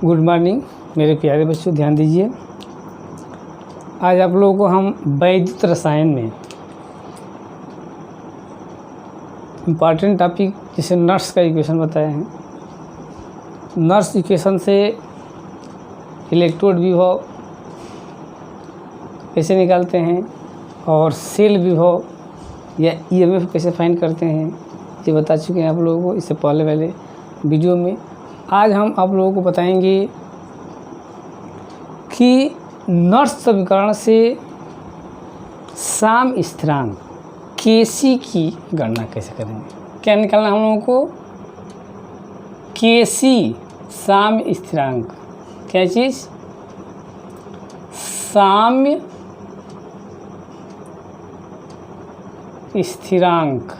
Good morning मेरे प्यारे बच्चों, ध्यान दीजिए। आज आप लोगों को हम वैद्युत रसायन में इम्पॉर्टेंट टॉपिक जिसे नर्स का इक्वेशन बताए हैं। नर्स इक्वेशन से इलेक्ट्रोड विभव कैसे निकालते हैं और सेल विभव या ईएमएफ कैसे फाइंड करते हैं, ये बता चुके हैं आप लोगों को इससे पहले वाले वीडियो में। आज हम आप लोगों को बताएंगे कि नर्स समीकरण से साम स्थिरांक केसी की गणना कैसे करेंगे। क्या निकालना हम लोगों को? केसी साम स्थिरांक। क्या चीज़? साम्य स्थिरांक।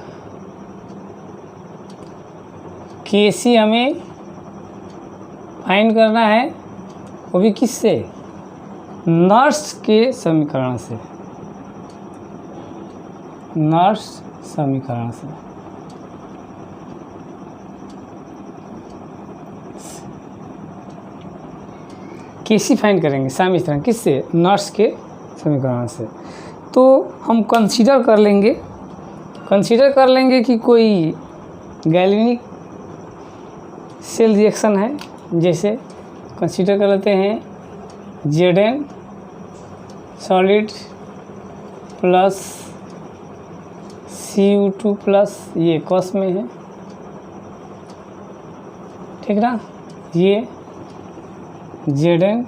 केसी हमें फाइंड करना है, वो भी किससे? नर्स के समीकरण से। नर्स समीकरण से केसी फाइंड करेंगे साम स्थिरांक किससे? नर्स के समीकरण से। तो हम कंसीडर कर लेंगे कि कोई गैल्वेनिक सेल रिएक्शन है। जैसे कंसीडर कर लेते हैं Zn solid plus Cu2 plus, ये कॉस में है, ठीक ना। ये Zn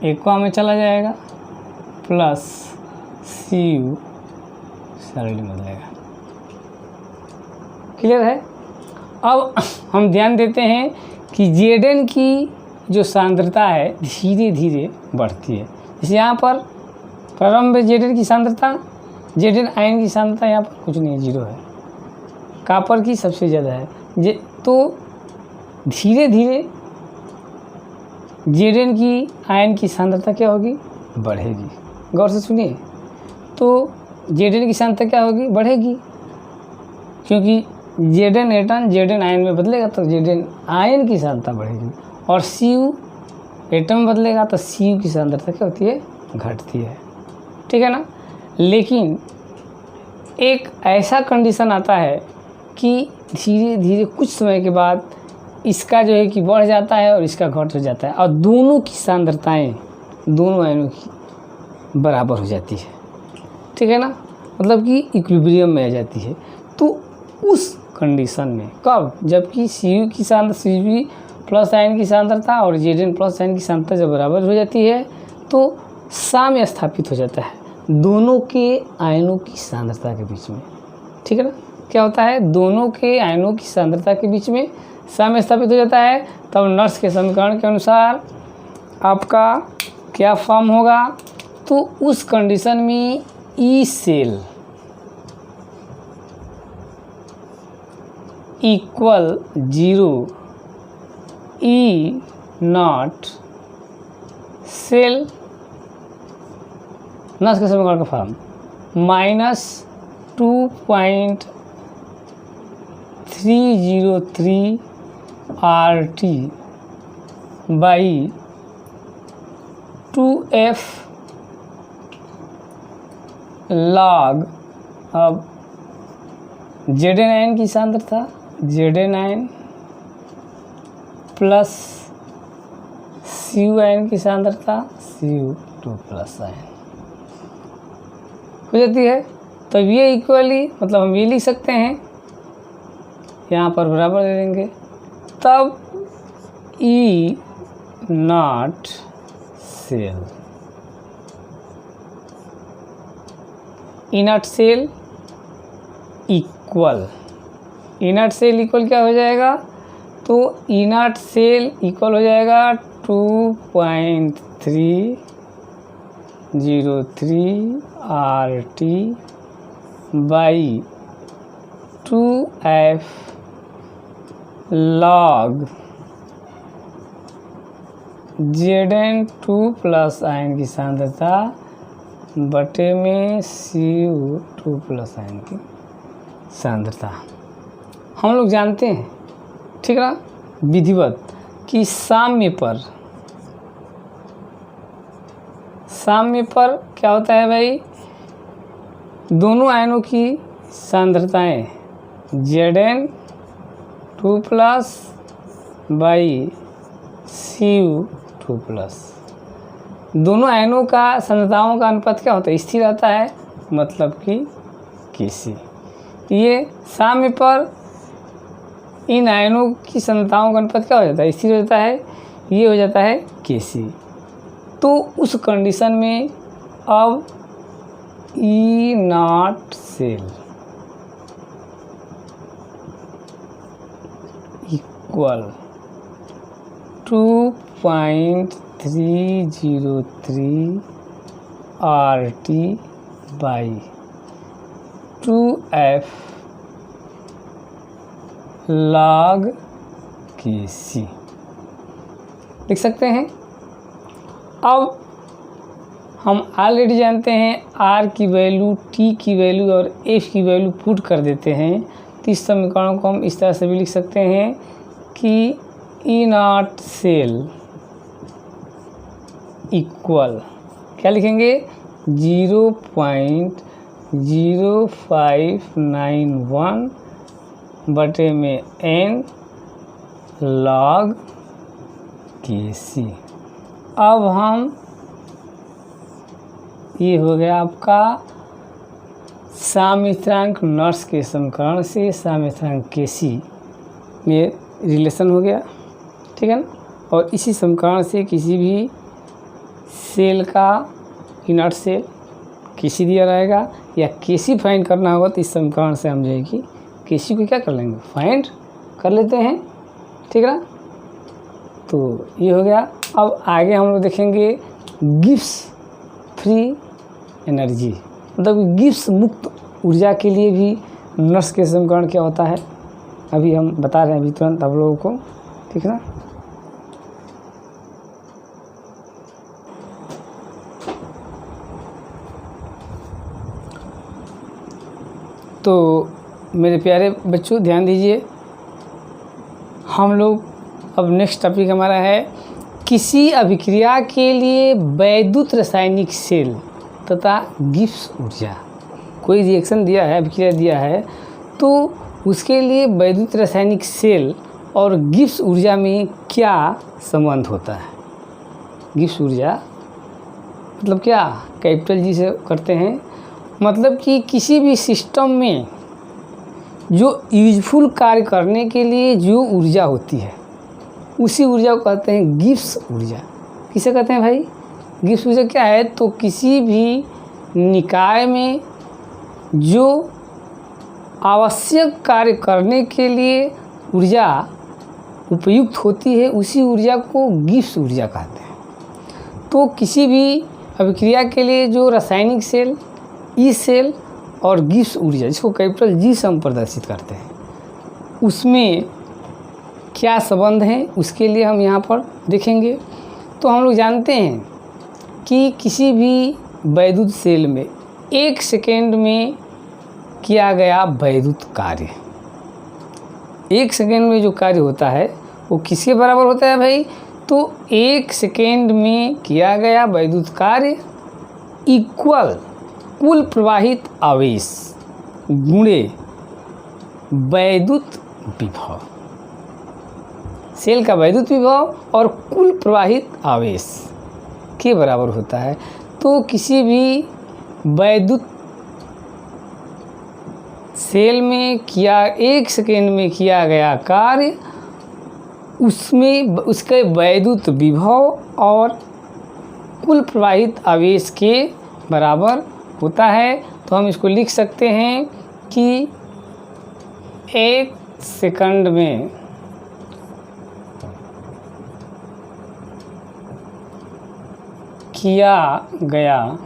एक्वा में चला जाएगा प्लस Cu सॉलिड में बदलेगा। क्लियर है? अब हम ध्यान देते हैं कि Zn की जो सांद्रता है धीरे धीरे बढ़ती है। जैसे यहाँ पर प्रारंभ में Zn की सांद्रता, Zn आयन की सांद्रता यहाँ पर कुछ नहीं है, 0 है। कॉपर की सबसे ज़्यादा है। तो धीरे धीरे Zn की आयन की सांद्रता क्या होगी? बढ़ेगी। गौर से सुनिए। तो Zn की सांद्रता क्या होगी? बढ़ेगी, क्योंकि Zn एटम Zn आयन में बदलेगा तो Zn आयन की सांद्रता बढ़ेगी, और Cu एटम बदलेगा तो Cu की सांद्रता क्या होती है? घटती है, ठीक है ना। लेकिन एक ऐसा कंडीशन आता है कि धीरे धीरे कुछ समय के बाद इसका जो है कि बढ़ जाता है और इसका घट हो जाता है, और दोनों की सांद्रताएं दोनों आयनों की बराबर हो जाती है, ठीक है ना। मतलब कि इक्विलिब्रियम में आ जाती है। तो उस कंडीशन में कब? जबकि Cu की सांद्रता, Cu प्लस आयन की सांद्रता और Zn प्लस आयन की सांद्रता जब बराबर हो जाती है तो साम्य स्थापित हो जाता है दोनों के आयनों की सांद्रता के बीच में, ठीक है ना। क्या होता है? दोनों के आयनों की सांद्रता के बीच में साम्य स्थापित हो जाता है। तब नर्स के समीकरण के अनुसार आपका क्या फॉर्म होगा? तो उस कंडीशन में E cell equal 0, E not cell, Nernst के समीकरण का form -2.303 RT by 2F log। अब Zn आयन की सांद्रता Zn ion plus Cu ion की सांद्रता Cu2 प्लस आयन हो जाती है। तब ये इक्वली, मतलब हम ये लिख सकते हैं, यहाँ पर बराबर दे देंगे। तब E not cell, inert cell equal, inert cell equal क्या हो जाएगा? तो इनर्ट सेल इक्वल हो जाएगा 2.303 RT by 2F log Zn2 plus ion की सांद्रता बटे में Cu2 प्लस आयन की सांद्रता हम लोग जानते हैं, ठीक ना, विधिवत। कि साम्य पर क्या होता है भाई, दोनों आयनों की सांद्रताएं Zn2+ बाई Cu2+, दोनों आयनों का सांद्रताओं का अनुपात क्या होता है, स्थिर रहता है, मतलब कि Kc। ये साम्य पर इन आयनों की सांद्रताओं का अनुपात क्या हो जाता है, स्थिर हो जाता है, ये हो जाता है Kc। तो उस कंडीशन में अब E0 cell equal 2.303 RT by 2F log Kc लिख सकते हैं। अब हम ऑलरेडी जानते हैं R की वैल्यू, T की वैल्यू और F की वैल्यू पुट कर देते हैं, तो इस समीकरण को हम इस तरह से भी लिख सकते हैं कि E0 सेल इक्वल क्या लिखेंगे, 0.0591 बटे में n log Kc। अब हम, ये हो गया आपका साम्य स्थिरांक नर्स के समीकरण से साम्य स्थिरांक Kc में रिलेशन हो गया, ठीक है ना। और इसी समीकरण से किसी भी सेल का इनर्ट सेल Kc दिया रहेगा, या Kc फाइंड करना होगा तो इस समीकरण से हम जाएगी Kc को क्या कर लेंगे, फाइंड कर लेते हैं, ठीक है ना। तो ये हो गया। अब आगे हम लोग देखेंगे गिब्स फ्री एनर्जी, मतलब गिब्स मुक्त ऊर्जा के लिए भी नर्स के समीकरण क्या होता है, अभी हम बता रहे हैं अभी तुरंत आप लोगों को, ठीक है ना। तो मेरे प्यारे बच्चों ध्यान दीजिए, हम लोग अब नेक्स्ट टॉपिक हमारा है किसी अभिक्रिया के लिए वैद्युत रासायनिक सेल तथा गिब्स ऊर्जा। कोई रिएक्शन दिया है, अभिक्रिया दिया है, तो उसके लिए वैद्युत रासायनिक सेल और गिब्स ऊर्जा में क्या संबंध होता है। गिब्स ऊर्जा मतलब क्या, कैपिटल जी से करते हैं, मतलब कि किसी भी सिस्टम में जो यूजफुल कार्य करने के लिए जो ऊर्जा होती है उसी ऊर्जा को कहते हैं गिब्स ऊर्जा। किसे कहते हैं भाई, गिब्स ऊर्जा क्या है, तो किसी भी निकाय में जो आवश्यक कार्य करने के लिए ऊर्जा उपयुक्त होती है उसी ऊर्जा को गिब्स ऊर्जा कहते हैं। तो किसी भी अभिक्रिया के लिए जो रासायनिक सेल, ई सेल और गिब्स ऊर्जा, जिसको कैपिटल जी से हम प्रदर्शित करते हैं, उसमें क्या संबंध है उसके लिए हम यहाँ पर देखेंगे। तो हम लोग जानते हैं कि किसी भी वैद्युत सेल में 1 सेकेंड में किया गया वैद्युत कार्य, 1 सेकेंड में जो कार्य होता है वो किसके बराबर होता है भाई, तो 1 सेकेंड में किया गया वैद्युत कार्य इक्वल कुल प्रवाहित आवेश गुणे वैद्युत विभव। सेल का वैद्युत विभव और कुल प्रवाहित आवेश के बराबर होता है। तो किसी भी वैद्युत सेल में किया 1 सेकेंड में किया गया कार्य, उसमें उसके वैद्युत विभव और कुल प्रवाहित आवेश के बराबर होता है। तो हम इसको लिख सकते हैं कि 1 सेकंड में किया गया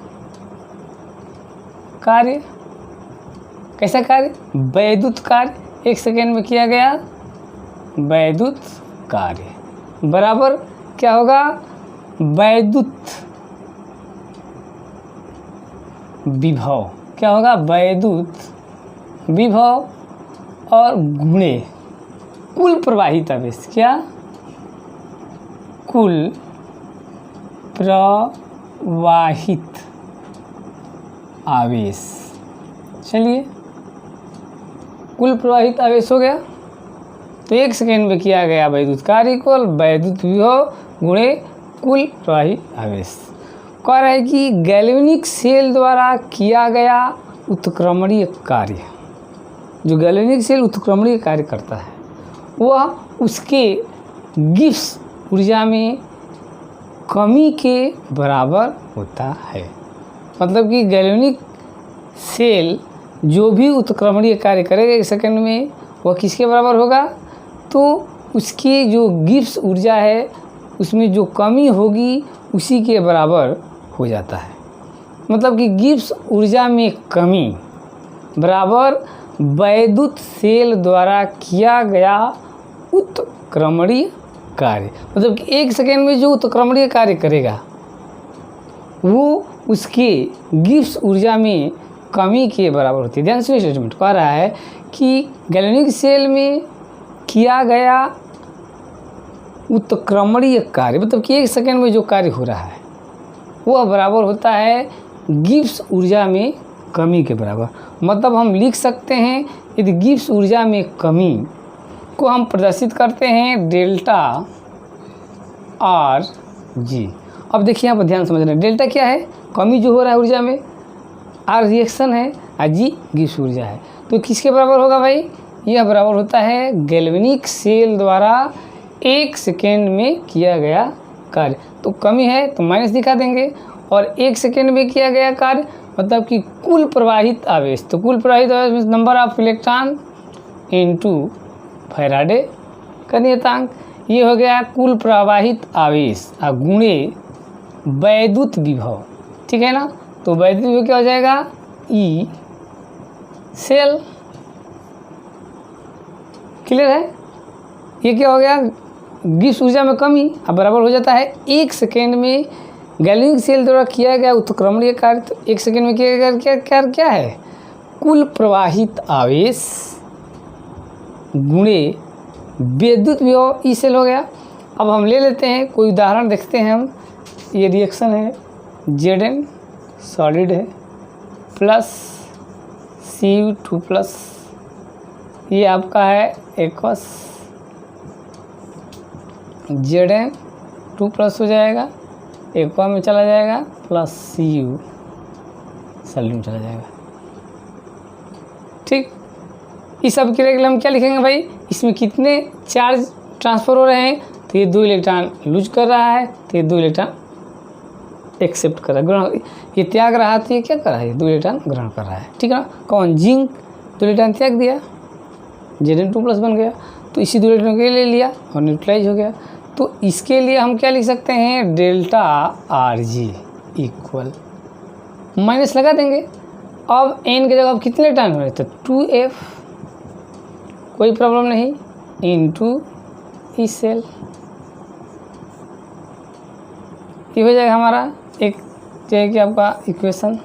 कार्य, कैसा कार्य, वैद्युत कार्य, 1 सेकेंड में किया गया वैद्युत कार्य बराबर क्या होगा, वैद्युत विभव, क्या होगा, वैद्युत विभव और गुणे कुल प्रवाहित आवेश, क्या, कुल प्रवाहित आवेश। चलिए, कुल प्रवाहित आवेश हो गया। तो 1 सेकेंड में किया गया वैद्युत कार्य इक्वल वैद्युत विभव गुणे कुल प्रवाहित आवेश। कह रहा है कि गैल्वेनिक सेल द्वारा किया गया उत्क्रमणीय कार्य, जो गैल्वेनिक सेल उत्क्रमणीय कार्य करता है वह उसके गिब्स ऊर्जा में कमी के बराबर होता है। मतलब कि गैल्वेनिक सेल जो भी उत्क्रमणीय कार्य करेगा 1 सेकेंड में वह किसके बराबर होगा, तो उसकी जो गिब्स ऊर्जा है उसमें जो कमी होगी उसी के बराबर हो जाता है। मतलब कि गिब्स ऊर्जा में कमी बराबर वैद्युत सेल द्वारा किया गया उत्क्रमणीय कार्य। मतलब कि 1 सेकेंड में जो उत्क्रमणीय कार्य करेगा वो उसके गिब्स ऊर्जा में कमी के बराबर होती है। ध्यान से स्टेटमेंट कह रहा है कि गैल्वेनिक सेल में किया गया उत्क्रमणीय कार्य, मतलब कि 1 सेकेंड में जो कार्य हो रहा है वह बराबर होता है गिब्स ऊर्जा में कमी के बराबर। मतलब हम लिख सकते हैं यदि गिब्स ऊर्जा में कमी को हम प्रदर्शित करते हैं डेल्टा आर जी। अब देखिए यहाँ पर ध्यान समझना, डेल्टा क्या है, कमी जो हो रहा है ऊर्जा में, आर रिएक्शन है और जी गिब्स ऊर्जा है। तो किसके बराबर होगा भाई, यह बराबर होता है गैल्वेनिक सेल द्वारा 1 सेकेंड में किया गया कार्य। तो कमी है तो माइनस दिखा देंगे, और 1 सेकेंड में किया गया कार्य मतलब कि कुल प्रवाहित आवेश। तो कुल प्रवाहित आवेश number of electron into Faraday का नियतांक, ये हो गया कुल प्रवाहित आवेश और गुणे वैद्युत विभव। ठीक है ना, तो वैद्युत विभव क्या हो जाएगा, ई सेल। क्लियर है, ये क्या हो गया, गिब्स ऊर्जा में कमी अब बराबर हो जाता है 1 सेकेंड में गैल्वेनिक सेल द्वारा किया गया उत्क्रमणीय कार्य। तो 1 सेकेंड में किया गया कार्य क्या है, कुल प्रवाहित आवेश गुणे विद्युत विभव, ई सेल हो गया। अब हम ले लेते हैं कोई उदाहरण देखते हैं हम। ये रिएक्शन है Zn सॉलिड है प्लस Cu2 प्लस, ये आपका है एक्वस, Zn2 प्लस हो जाएगा, एक्वा में चला जाएगा प्लस Cu सॉलिड में चला जाएगा। ठीक, इस सब के लिए हम क्या लिखेंगे भाई, इसमें कितने चार्ज ट्रांसफ़र हो रहे हैं, तो ये 2 इलेक्ट्रॉन लूज कर रहा है, तो ये 2 इलेक्ट्रॉन एक्सेप्ट कर रहा है, ग्रहण, ये त्याग रहा है, तो ये क्या कर रहा है, 2 इलेक्ट्रॉन ग्रहण कर रहा है। ठीक है ना, कौन, जिंक 2 इलेक्ट्रॉन त्याग दिया, Zn2 प्लस बन गया, तो इसी 2 इलेक्ट्रॉन के लिए लिया और न्यूट्रलाइज हो गया। तो इसके लिए हम क्या लिख सकते हैं, delta R G equal, minus लगा देंगे। अब एन की जगह अब कितने इलेक्ट्रॉन हो रहे, तो 2f, कोई प्रॉब्लम नहीं, इनटू ई सेल, ये हो जाएगा हमारा एक जो है कि आपका इक्वेशन।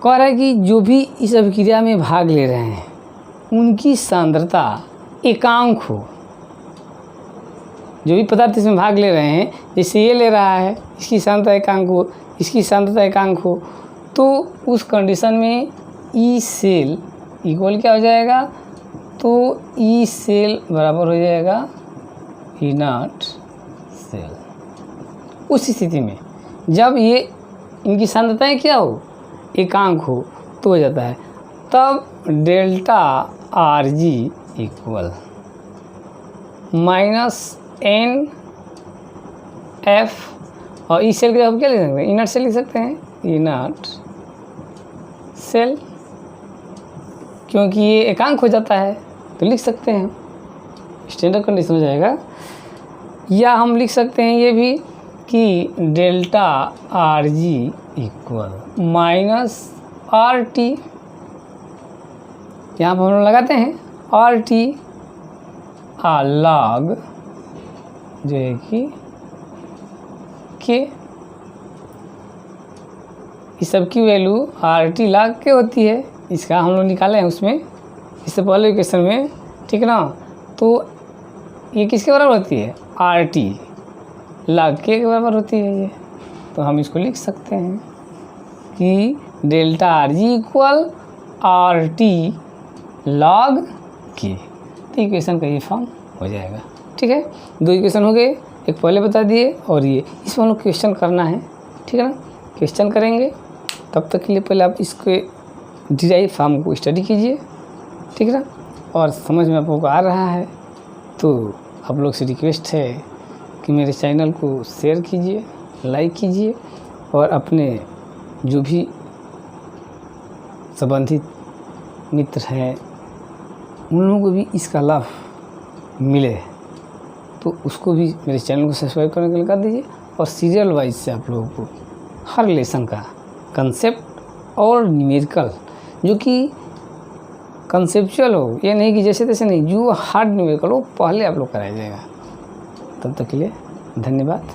कह रहा है कि जो भी इस अभिक्रिया में भाग ले रहे हैं उनकी सांद्रता एकांक हो, जो भी पदार्थ इसमें भाग ले रहे हैं, जैसे ये ले रहा है इसकी सांद्रता एकांक हो, इसकी सांद्रता एकांक हो, तो उस कंडीशन में ई सेल इक्वल क्या हो जाएगा, तो ई सेल बराबर हो जाएगा ई नॉट सेल। उस स्थिति में जब ये इनकी सांद्रताएं क्या हो, एकांक हो, तो हो जाता है तब delta R G equal minus N F, और ई सेल के आप क्या लिख सकते हैं, इनर्ट सेल लिख सकते हैं, इनर्ट सेल, क्योंकि ये एकांक हो जाता है तो लिख सकते हैं, स्टैंडर्ड कंडीशन हो जाएगा। या हम लिख सकते हैं ये भी कि delta R G equal minus R T, यहाँ पर हम लोग लगाते हैं आर टी लॉग जो है कि के, इस सब की वैल्यू आर टी लॉग के होती है, इसका हम लोग निकाले हैं उसमें इससे पहले क्वेश्चन में। ठीक है ना, तो ये किसके बराबर होती है, RT, log K के बराबर होती है ये। तो हम इसको लिख सकते हैं कि delta RG equal RT log K। तो इक्वेशन का ये फॉर्म हो जाएगा। ठीक है, 2 इक्वेशन हो गए, एक पहले बता दिए और ये इसमें हम लोग क्वेश्चन करना है। ठीक है ना, क्वेश्चन करेंगे, तब तक के लिए पहले आप इसके डिराइव फॉर्म को स्टडी कीजिए। ठीक है ना, और समझ में आप लोग को आ रहा है तो आप लोग से रिक्वेस्ट है कि मेरे चैनल को शेयर कीजिए, लाइक कीजिए और अपने जो भी संबंधित मित्र हैं उन लोगों को भी इसका लाभ मिले तो उसको भी मेरे चैनल को सब्सक्राइब करने के लिए कर दीजिए। और सीरियल वाइज से आप लोगों को हर लेसन का कंसेप्ट और न्यूमेरिकल, जो कि कंसेप्चुअल हो, ये नहीं कि जैसे तैसे नहीं, जो हार्ड न्यूमेरिकल हो पहले आप लोग कराया जाएगा। तब तक के लिए धन्यवाद।